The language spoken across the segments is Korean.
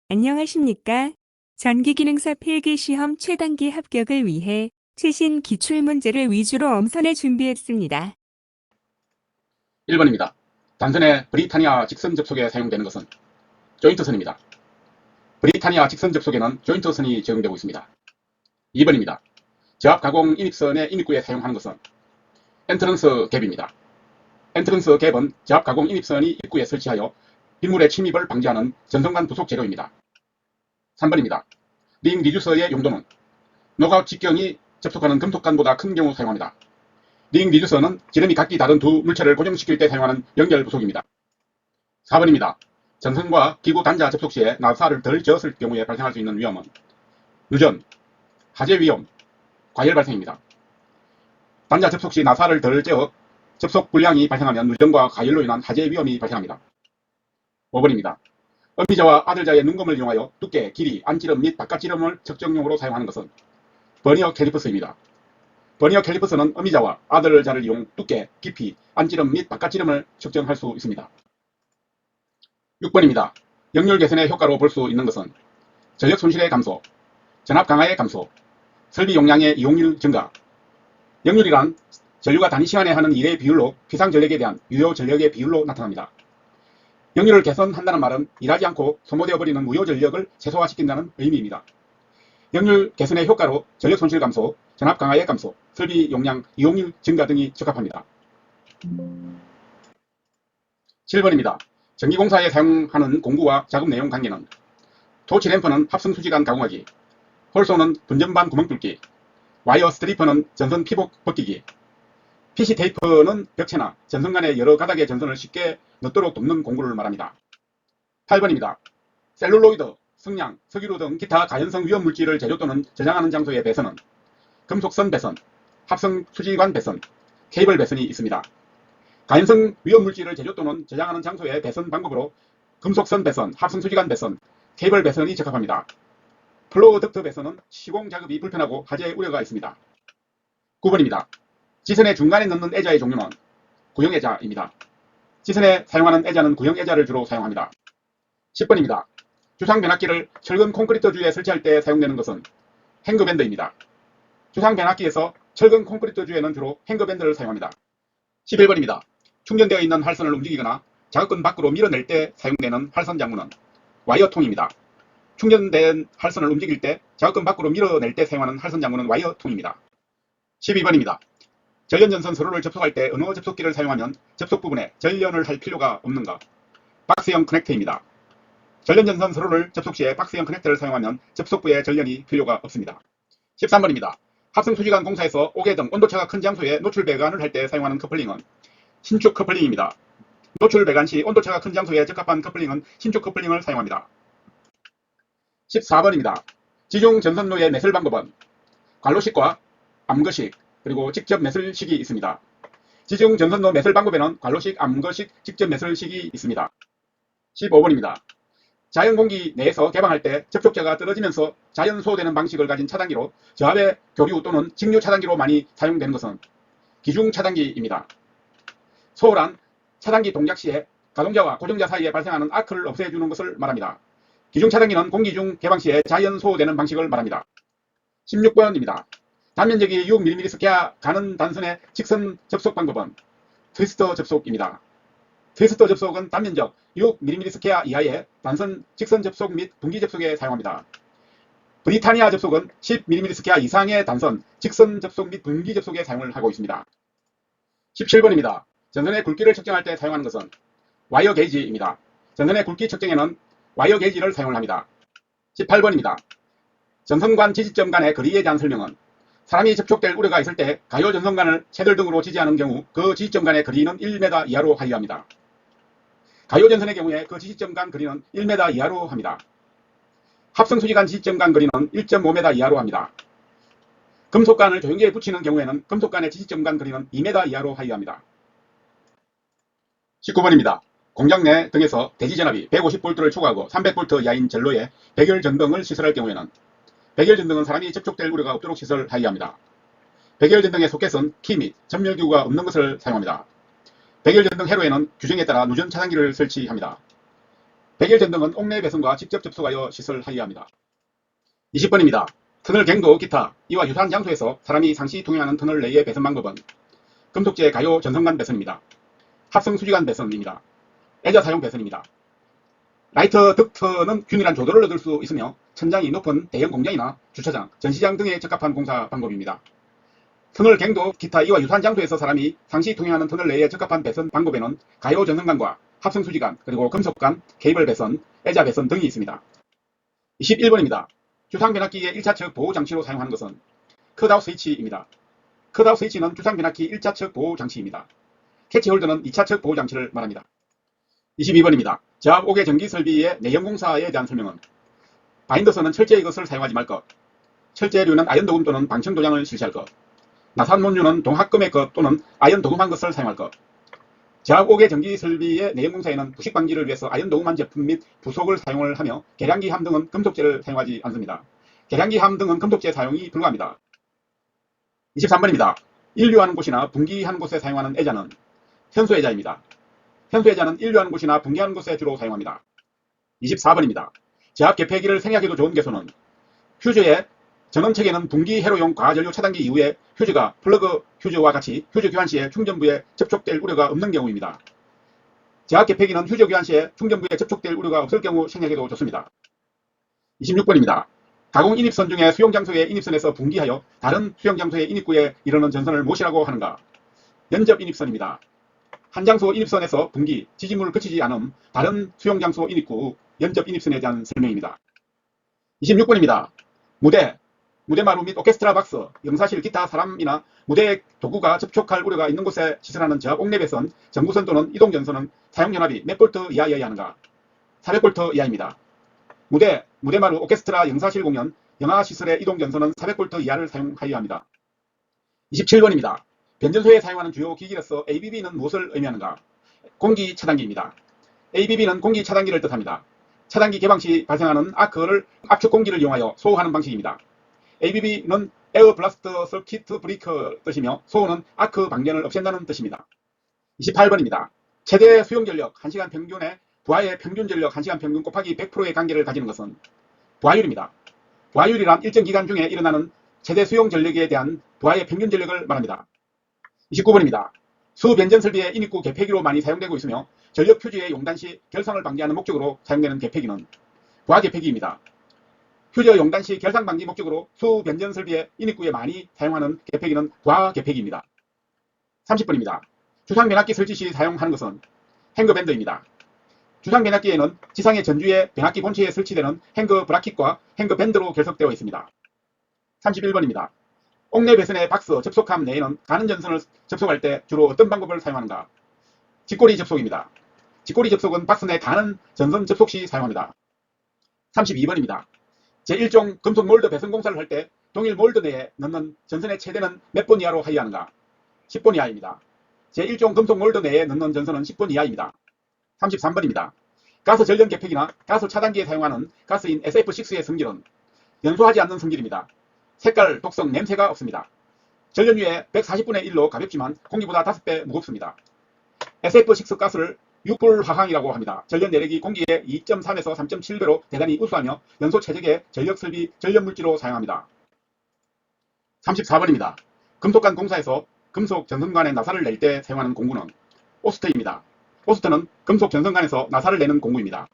안녕하십니까? 전기기능사 필기시험 최단기 합격을 위해 최신 기출문제를 위주로 엄선해 준비했습니다. 1번입니다. 단선의 브리타니아 직선 접속에 사용되는 것은 조인트선입니다. 브리타니아 직선 접속에는 조인트선이 적용되고 있습니다. 2번입니다. 저압 가공 인입선의 인입구에 사용하는 것은 엔트런스 갭입니다. 엔트런스 갭은 저압 가공 인입선이 입구에 설치하여 빗물의 침입을 방지하는 전선관 부속 재료입니다. 3번입니다. 링 리듀서의 용도는 노가웃 직경이 접속하는 금속관보다 큰 경우 사용합니다. 링 리듀서는 지름이 각기 다른 두 물체를 고정시킬 때 사용하는 연결 부속입니다. 4번입니다. 전선과 기구 단자 접속 시에 나사를 덜 저었을 경우에 발생할 수 있는 위험은 누전, 화재 위험, 과열 발생입니다. 단자 접속 시 나사를 덜 저어 접속 불량이 발생하면 누전과 과열로 인한 화재 위험이 발생합니다. 5번입니다. 어미자와 아들자의 눈금을 이용하여 두께, 길이, 안지름 및 바깥지름을 측정용으로 사용하는 것은 버니어 캘리퍼스입니다. 버니어 캘리퍼스는 어미자와 아들자를 이용 두께, 깊이, 안지름 및 바깥지름을 측정할 수 있습니다. 6번입니다. 역률 개선의 효과로 볼 수 있는 것은 전력 손실의 감소, 전압 강화의 감소, 설비 용량의 이용률 증가. 역률이란 전류가 단위 시간에 하는 일의 비율로 피상 전력에 대한 유효 전력의 비율로 나타납니다. 역률을 개선한다는 말은 일하지 않고 소모되어 버리는 무효 전력을 최소화시킨다는 의미입니다. 역률 개선의 효과로 전력 손실 감소, 전압 강화의 감소, 설비 용량 이용률 증가 등이 적합합니다. 7번입니다. 전기공사에 사용하는 공구와 작업 내용 관계는 토치 램프는 합성 수지관 가공하기, 홀소는 분전반 구멍 뚫기, 와이어 스트리퍼는 전선 피복 벗기기, PC 테이프는 벽체나 전선 간의 여러 가닥의 전선을 쉽게 넣도록 돕는 공구를 말합니다. 8번입니다. 셀룰로이드, 성냥, 석유류 등 기타 가연성 위험 물질을 제조 또는 저장하는 장소의 배선은 금속선 배선, 합성 수지관 배선, 케이블 배선이 있습니다. 가연성 위험 물질을 제조 또는 저장하는 장소의 배선 방법으로 금속선 배선, 합성 수지관 배선, 케이블 배선이 적합합니다. 플로우 덕트 배선은 시공 작업이 불편하고 화재 우려가 있습니다. 9번입니다. 지선의 중간에 넣는 애자의 종류는 구형애자입니다. 지선에 사용하는 애자는 구형애자를 주로 사용합니다. 10번입니다. 주상 변압기를 철근 콘크리트 주에 설치할 때 사용되는 것은 행거밴드입니다. 주상 변압기에서 철근 콘크리트 주에는 주로 행거밴드를 사용합니다. 11번입니다. 충전되어 있는 활선을 움직이거나 자극근 밖으로 밀어낼 때 사용되는 활선 장구는 와이어통입니다. 충전된 활선을 움직일 때 자극근 밖으로 밀어낼 때 사용하는 활선 장구는 와이어통입니다. 12번입니다. 전련전선 서로를 접속할 때 어느 접속기를 사용하면 접속 부분에 전련을 할 필요가 없는가? 박스형 커넥터입니다. 전련전선 서로를 접속 시에 박스형 커넥터를 사용하면 접속부에 전련이 필요가 없습니다. 13번입니다. 합성수지관 공사에서 옥외 등 온도차가 큰 장소에 노출 배관을 할 때 사용하는 커플링은 신축 커플링입니다. 노출 배관 시 온도차가 큰 장소에 적합한 커플링은 신축 커플링을 사용합니다. 14번입니다. 지중 전선로의 매설 방법은 관로식과 암거식 그리고 직접 매설식이 있습니다. 지중 전선로 매설 방법에는 관로식, 암거식, 직접 매설식이 있습니다. 15번입니다. 자연 공기 내에서 개방할 때 접촉자가 떨어지면서 자연 소호되는 방식을 가진 차단기로 저압의 교류 또는 직류 차단기로 많이 사용되는 것은 기중 차단기입니다. 소호란 차단기 동작 시에 가동자와 고정자 사이에 발생하는 아크를 없애주는 것을 말합니다. 기중 차단기는 공기 중 개방 시에 자연 소호되는 방식을 말합니다. 16번입니다. 단면적이 6mm 스퀘어 가는 단선의 직선 접속 방법은 트위스터 접속입니다. 트위스터 접속은 단면적 6mm 스퀘어 이하의 단선 직선 접속 및 분기 접속에 사용합니다. 브리타니아 접속은 10mm 스퀘어 이상의 단선 직선 접속 및 분기 접속에 사용을 하고 있습니다. 17번입니다. 전선의 굵기를 측정할 때 사용하는 것은 와이어 게이지입니다. 전선의 굵기 측정에는 와이어 게이지를 사용을 합니다. 18번입니다. 전선관 지지점 간의 거리에 대한 설명은 사람이 접촉될 우려가 있을 때 가요 전선관을 채들 등으로 지지하는 경우 그 지지점 간의 거리는 1m 이하로 하여야 합니다. 가요 전선의 경우에 그 지지점 간 거리는 1m 이하로 합니다. 합성 수지관 지지점 간 거리는 1.5m 이하로 합니다. 금속관을 조형기에 붙이는 경우에는 금속관의 지지점 간 거리는 2m 이하로 하여야 합니다. 19번입니다. 공장 내 등에서 대지전압이 150V를 초과하고 300V 이하인 전로에 백열전등을 시설할 경우에는 백열전등은 사람이 접촉될 우려가 없도록 시설하여야 합니다. 백열전등의 소켓은 키 및 전멸기구가 없는 것을 사용합니다. 백열전등 회로에는 규정에 따라 누전 차단기를 설치합니다. 백일 전등은 옥내 배선과 직접 접속하여 시설하여야 합니다. 20번입니다. 터널 갱도 기타 이와 유사한 장소에서 사람이 상시 통행하는 터널 내의 배선 방법은 금속재 가요 전선간 배선입니다. 합성 수지간 배선입니다. 애자 사용 배선입니다. 라이터 덕트는 균일한 조도를 얻을 수 있으며 천장이 높은 대형 공장이나 주차장, 전시장 등에 적합한 공사 방법입니다. 터널 갱도 기타 이와 유사한 장소에서 사람이 상시 통행하는 터널 내에 적합한 배선 방법에는 가요 전선간과 합성 수지간, 그리고 금속간, 케이블 배선, 애자 배선 등이 있습니다. 21번입니다. 주상 변압기의 1차측 보호 장치로 사용하는 것은 컷아웃 스위치입니다. 컷아웃 스위치는 주상 변압기 1차측 보호 장치입니다. 캐치 홀더는 2차측 보호 장치를 말합니다. 22번입니다. 저압 5개 전기 설비의 내연 공사에 대한 설명은 바인더선은 철제의 것을 사용하지 말 것, 철제류는 아연 도금 또는 방청 도장을 실시할 것, 나산몬류는 동학금의 것 또는 아연 도금한 것을 사용할 것, 저압 5개 전기 설비의 내연 공사에는 부식 방지를 위해서 아연 도금한 제품 및 부속을 사용을 하며 계량기 함 등은 금속재를 사용하지 않습니다. 계량기 함 등은 금속재 사용이 불가합니다. 23번입니다. 인류하는 곳이나 분기하는 곳에 사용하는 애자는 현수애자입니다. 현수애자는 인류하는 곳이나 분기하는 곳에 주로 사용합니다. 24번입니다. 저압 개폐기를 생략해도 좋은 개수는 휴즈의 전원책에는 분기 회로용 과전류 차단기 이후에 휴즈가 플러그 휴즈와 같이 휴즈 교환 시에 충전부에 접촉될 우려가 없는 경우입니다. 저압 개폐기는 휴즈 교환 시에 충전부에 접촉될 우려가 없을 경우 생략해도 좋습니다. 26번입니다. 가공 인입선 중에 수용장소의 인입선에서 분기하여 다른 수용장소의 인입구에 이르는 전선을 무엇이라고 하는가? 연접 인입선입니다. 한 장소 인입선에서 분기, 지짐을 거치지 않음, 다른 수용장소 인입구, 연접 인입선에 대한 설명입니다. 26번입니다. 무대마루 및 오케스트라 박스, 영사실 기타 사람이나 무대 도구가 접촉할 우려가 있는 곳에 시설하는 저압 옥내 배선, 전구선 또는 이동전선은 사용연합이 몇 볼트 이하여야 하는가? 400볼트 이하입니다. 무대마루, 오케스트라, 영사실 공연, 영화시설의 이동전선은 400볼트 이하를 사용하여야 합니다. 27번입니다. 변전소에 사용하는 주요 기기로서 ABB는 무엇을 의미하는가? 공기 차단기입니다. ABB는 공기 차단기를 뜻합니다. 차단기 개방 시 발생하는 아크를 압축 공기를 이용하여 소호하는 방식입니다. ABB는 에어 블라스트 서킷 브레이커 뜻이며 소호는 아크 방전을 없앤다는 뜻입니다. 28번입니다. 최대 수용 전력 1시간 평균에 부하의 평균 전력 1시간 평균 곱하기 100%의 관계를 가지는 것은 부하율입니다. 부하율이란 일정 기간 중에 일어나는 최대 수용 전력에 대한 부하의 평균 전력을 말합니다. 29번입니다. 수변전 설비의 인입구 개폐기로 많이 사용되고 있으며 전력 휴지의 용단 시 결상을 방지하는 목적으로 사용되는 개폐기는 부하 개폐기입니다. 휴지 용단 시 결상 방지 목적으로 수변전 설비의 인입구에 많이 사용하는 개폐기는 부하 개폐기입니다. 30번입니다. 주상 변압기 설치 시 사용하는 것은 행거밴드입니다. 주상 변압기에는 지상의 전주의 변압기 본체에 설치되는 행거 브라킷과 행거 밴드로 결석되어 있습니다. 31번입니다. 옥내 배선의 박스 접속함 내에는 가는 전선을 접속할 때 주로 어떤 방법을 사용하는가? 직고리 접속입니다. 직고리 접속은 박스 내 가는 전선 접속 시 사용합니다. 32번입니다. 제1종 금속 몰드 배선 공사를 할 때 동일 몰드 내에 넣는 전선의 최대는 몇 번 이하로 하여야 하는가? 10번 이하입니다. 제1종 금속 몰드 내에 넣는 전선은 10번 이하입니다. 33번입니다. 가스 전력 개폐기나 가스 차단기에 사용하는 가스인 SF6의 성질은 연소하지 않는 성질입니다. 색깔, 독성, 냄새가 없습니다. 전력류의 140분의 1로 가볍지만 공기보다 5배 무겁습니다. SF6 가스를 육불화황이라고 합니다. 전력 내력이 공기의 2.3에서 3.7배로 대단히 우수하며 연소 최적의 전력 설비, 전력 물질로 사용합니다. 34번입니다. 금속관 공사에서 금속 전선관에 나사를 낼 때 사용하는 공구는 오스트입니다. 오스트는 금속 전선관에서 나사를 내는 공구입니다.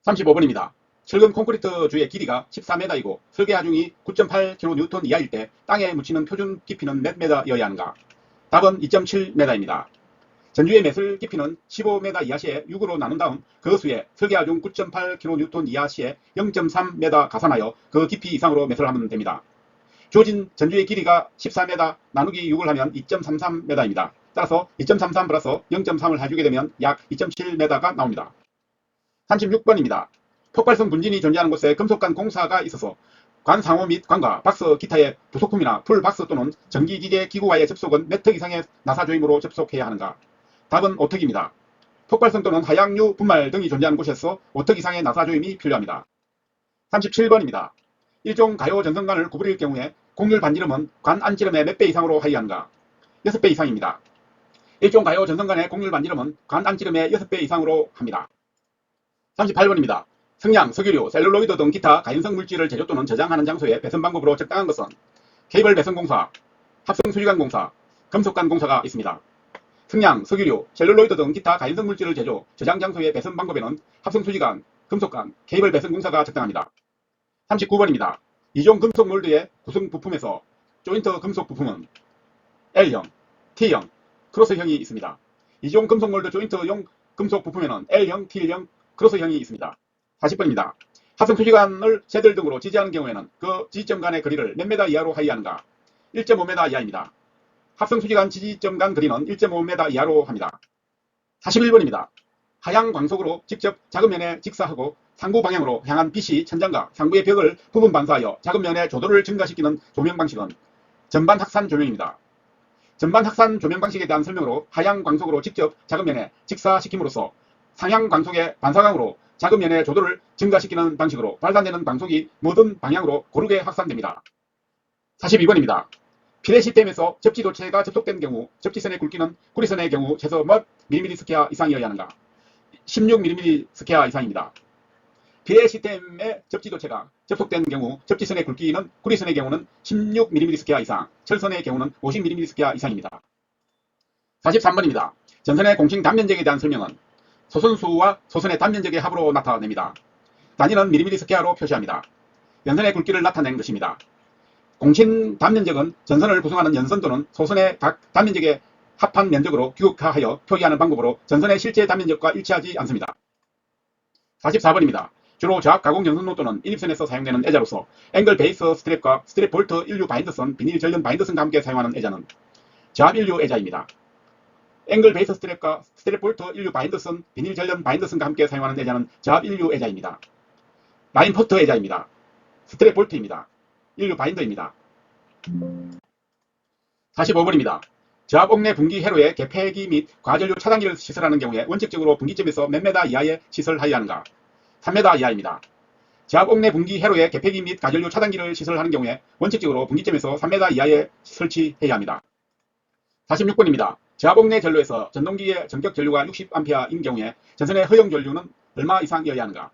35번입니다. 철근 콘크리트 주의 길이가 14m이고 설계 하중이 9.8kN 이하일 때 땅에 묻히는 표준 깊이는 몇 m여야 하는가? 답은 2.7m입니다. 전주의 매슬 깊이는 15m 이하 시에 6으로 나눈 다음 그 수에 설계 하중 9.8kN 이하 시에 0.3m 가산하여 그 깊이 이상으로 매슬을 하면 됩니다. 주어진 전주의 길이가 14m 나누기 6을 하면 2.33m입니다. 따라서 2.33 플러스 0.3을 해주게 되면 약 2.7m가 나옵니다. 36번입니다. 폭발성 분진이 존재하는 곳에 금속관 공사가 있어서 관 상호 및 관과 박스 기타의 부속품이나 풀 박스 또는 전기기계 기구와의 접속은 몇 턱 이상의 나사 조임으로 접속해야 하는가? 답은 5턱입니다. 폭발성 또는 하향류 분말 등이 존재하는 곳에서 5턱 이상의 나사 조임이 필요합니다. 37번입니다. 일종 가요 전선관을 구부릴 경우에 곡률 반지름은 관 안지름의 몇 배 이상으로 하여야 하는가? 6배 이상입니다. 일종 가요 전선관의 곡률 반지름은 관 안지름의 6배 이상으로 합니다. 38번입니다. 성냥, 석유류, 셀룰로이드 등 기타 가연성 물질을 제조 또는 저장하는 장소에 배선 방법으로 적당한 것은 케이블 배선공사, 합성수지관공사, 금속관공사가 있습니다. 성냥, 석유류, 셀룰로이드 등 기타 가연성 물질을 제조, 저장 장소의 배선 방법에는 합성수지관, 금속관, 케이블 배선공사가 적당합니다. 39번입니다. 이종 금속 몰드의 구성 부품에서 조인트 금속 부품은 L형, T형, 크로스형이 있습니다. 이종 금속 몰드 조인트용 금속 부품에는 L형, T형, 크로스형이 있습니다. 40번입니다. 합성수지관을 쇠들 등으로 지지하는 경우에는 그 지지점 간의 거리를 몇 미터 이하로 하이하는가? 1.5m 이하입니다. 합성수지관 지지점 간 거리는 1.5m 이하로 합니다. 41번입니다. 하향 광속으로 직접 작은면에 직사하고 상부 방향으로 향한 빛이 천장과 상부의 벽을 부분 반사하여 작은면의 조도를 증가시키는 조명 방식은 전반 확산 조명입니다. 전반 확산 조명 방식에 대한 설명으로 하향 광속으로 직접 작은면에 직사시킴으로써 상향 광속의 반사광으로 작은면의 조도를 증가시키는 방식으로 발산되는 광속이 모든 방향으로 고르게 확산됩니다. 42번입니다. 피레 시스템에서 접지도체가 접속된 경우 접지선의 굵기는 구리선의 경우 최소 몇 mm 스퀘어 이상이어야 하는가? 16mm 스퀘어 이상입니다. 피레 시스템의 접지도체가 접속된 경우 접지선의 굵기는 구리선의 경우는 16mm 스퀘어 이상, 철선의 경우는 50mm 스퀘어 이상입니다. 43번입니다. 전선의 공칭 단면적에 대한 설명은 소선수와 소선의 단면적의 합으로 나타냅니다. 단위는 mm 스퀘어로 표시합니다. 연선의 굵기를 나타낸 것입니다. 공칭 단면적은 전선을 구성하는 연선 또는 소선의 각 단면적의 합한 면적으로 규격화하여 표기하는 방법으로 전선의 실제 단면적과 일치하지 않습니다. 44번입니다. 주로 저압 가공 연선로 또는 인입선에서 사용되는 애자로서 앵글 베이스 스트랩과 스트랩 볼트 인류 바인더선, 비닐 전련 바인더선과 함께 사용하는 애자는 저압 인류 애자입니다. 앵글 베이스 스트랩과 스트랩 볼트 인류 바인더선, 비닐 전련 바인더선과 함께 사용하는 애자는 저압 인류 애자입니다. 라인 포트 애자입니다. 스트랩 볼트입니다. 인류 바인더입니다. 45번입니다. 저압 옥내 분기 회로의 개폐기 및 과전류 차단기를 시설하는 경우에 원칙적으로 분기점에서 몇 미터 이하에 시설하여야 하는가? 3m 이하입니다. 저압 옥내 분기 회로의 개폐기 및 과전류 차단기를 시설하는 경우에 원칙적으로 분기점에서 3m 이하에 설치해야 합니다. 46번입니다. 저압 옥내 전로에서 전동기의 전격 전류가 60A인 경우에 전선의 허용 전류는 얼마 이상이어야 하는가?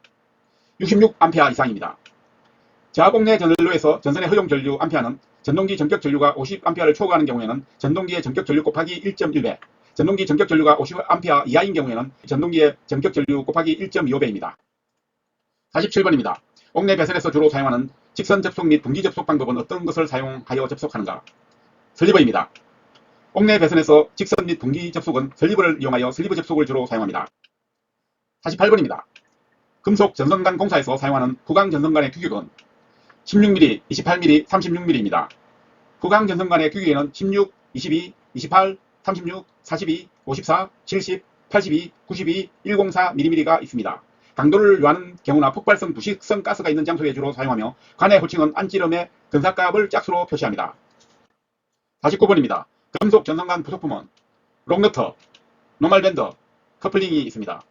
66A 이상입니다. 저압 옥내 전로에서 전선의 허용 전류 암페어는 전동기 전격 전류가 50A를 초과하는 경우에는 전동기의 전격 전류 곱하기 1.1배, 전동기 전격 전류가 50A 이하인 경우에는 전동기의 전격 전류 곱하기 1.25배입니다. 47번입니다. 옥내 배선에서 주로 사용하는 직선 접속 및 분기 접속 방법은 어떤 것을 사용하여 접속하는가? 슬리버입니다. 옥내 배선에서 직선 및 분기 접속은 슬리버를 이용하여 슬리버 접속을 주로 사용합니다. 48번입니다. 금속 전선간 공사에서 사용하는 후광 전선간의 규격은 16mm, 28mm, 36mm입니다. 후광 전선간의 규격에는 16, 22, 28, 36, 42, 54, 70, 82, 92, 104mm가 있습니다. 강도를 요하는 경우나 폭발성 부식성 가스가 있는 장소에 주로 사용하며 관의 호칭은 안찌름의 근사값을 짝수로 표시합니다. 49번입니다. 금속 전선간 부속품은 록너터, 노멀밴더, 커플링이 있습니다.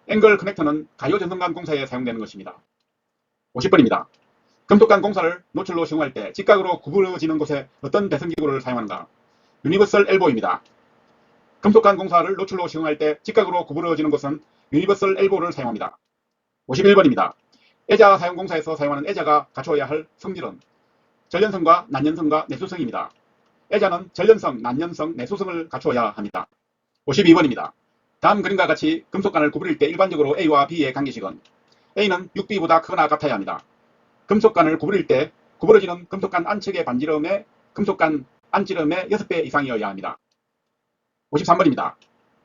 앵글 커넥터는 가요 전선간 공사에 사용되는 것입니다. 50번입니다. 금속관 공사를 노출로 시공할 때 직각으로 구부러지는 곳에 어떤 배선기구를 사용하는가? 유니버설 엘보입니다. 금속관 공사를 노출로 시공할 때 직각으로 구부러지는 곳은 유니버설 엘보를 사용합니다. 51번입니다. 애자 사용 공사에서 사용하는 애자가 갖추어야 할 성질은 전련성과 난연성과 내수성입니다. 애자는 전련성, 난연성, 내수성을 갖추어야 합니다. 52번입니다. 다음 그림과 같이 금속관을 구부릴 때 일반적으로 A와 B의 관계식은 A는 6B보다 크거나 같아야 합니다. 금속관을 구부릴 때 구부러지는 금속관 안측의 반지름의 금속관 안지름의 6배 이상이어야 합니다. 53번입니다.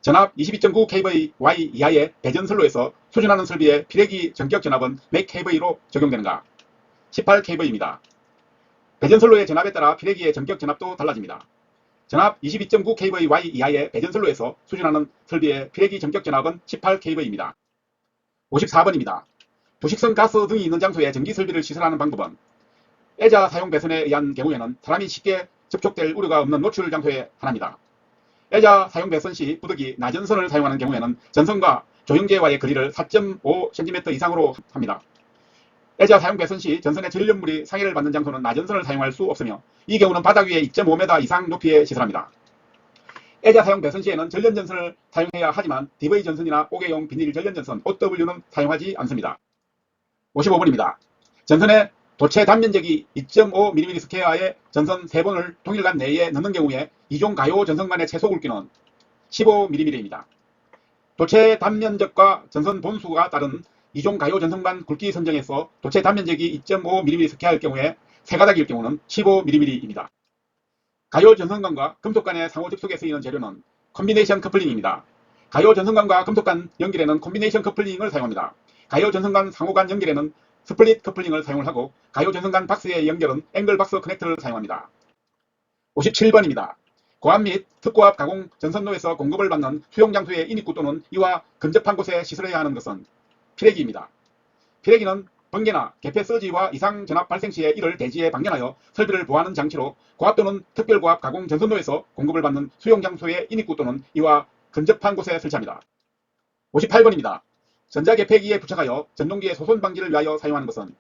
전압 22.9kVy 이하의 배전선로에서 수준하는 설비의 피레기 전격 전압은 몇 kV로 적용되는가? 18kV입니다. 배전선로의 전압에 따라 피레기의 전격 전압도 달라집니다. 전압 22.9kVy 이하의 배전선로에서 수준하는 설비의 피레기 전격 전압은 18kV입니다. 54번입니다. 부식성 가스 등이 있는 장소에 전기 설비를 시설하는 방법은 애자 사용 배선에 의한 경우에는 사람이 쉽게 접촉될 우려가 없는 노출 장소에 한합니다. 애자 사용 배선 시 부득이 나전선을 사용하는 경우에는 전선과 조형제와의 거리를 4.5cm 이상으로 합니다. 애자 사용 배선 시 전선의 전력물이 상해를 받는 장소는 나전선을 사용할 수 없으며 이 경우는 바닥 위에 2.5m 이상 높이에 시설합니다. 애자 사용 배선 시에는 전련전선을 사용해야 하지만 DV 전선이나 옥외용 비닐 전련전선 OW는 사용하지 않습니다. 55번입니다. 전선의 도체 단면적이 2.5mm 스퀘어의 전선 3번을 동일간 내에 넣는 경우에 이종 가요 전선 간의 최소 굵기는 15mm입니다. 도체 단면적과 전선 본수가 따른 이종 가요 전선간 굵기 선정에서 도체 단면적이 2.5mm 스퀘어일 경우에 세 가닥일 경우는 15mm입니다. 가요 전선관과 금속 간의 상호 접속에 쓰이는 재료는 콤비네이션 커플링입니다. 가요 전선관과 금속 간 연결에는 콤비네이션 커플링을 사용합니다. 가요 전선관 상호 간 연결에는 스플릿 커플링을 사용을 하고 가요 전선간 박스의 연결은 앵글 박스 커넥터를 사용합니다. 57번입니다. 고압 및 특고압 가공 전선로에서 공급을 받는 수용 장소의 인입구 또는 이와 근접한 곳에 시설해야 하는 것은 피래기입니다. 피래기는 번개나 개폐 서지와 이상 전압 발생 시에 이를 대지에 방전하여 설비를 보호하는 장치로 고압 또는 특별고압 가공 전선로에서 공급을 받는 수용 장소의 인입구 또는 이와 근접한 곳에 설치합니다. 58번입니다. 전자개폐기에 부착하여 전동기의 소손 방지를 위하여 사용하는 것은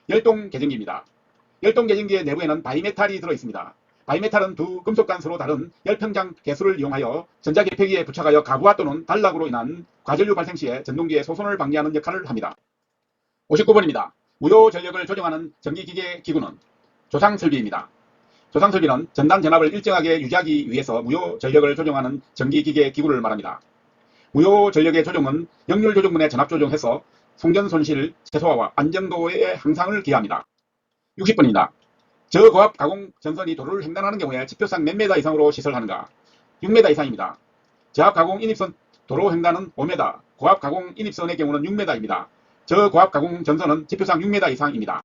열동 개전기입니다. 열동 개전기의 내부에는 바이메탈이 들어있습니다. 바이메탈은 두 금속 간 서로 다른 열평장 개수를 이용하여 전자개폐기에 부착하여 가부하 또는 단락으로 인한 과전류 발생 시에 전동기의 소손을 방지하는 역할을 합니다. 59번입니다. 무효 전력을 조정하는 전기기계 기구는 조상설비입니다. 조상설비는 전단 전압을 일정하게 유지하기 위해서 무효 전력을 조정하는 전기기계 기구를 말합니다. 무효 전력의 조정은 역률 조정문의 전압 조정해서 송전 손실 최소화와 안정도의 향상을 기하합니다. 60번입니다. 저고압 가공 전선이 도로를 횡단하는 경우에 지표상 몇 메다 이상으로 시설하는가? 6m 이상입니다. 저압 가공 인입선 도로 횡단은 5m, 고압 가공 인입선의 경우는 6m입니다. 저고압 가공 전선은 지표상 6m 이상입니다.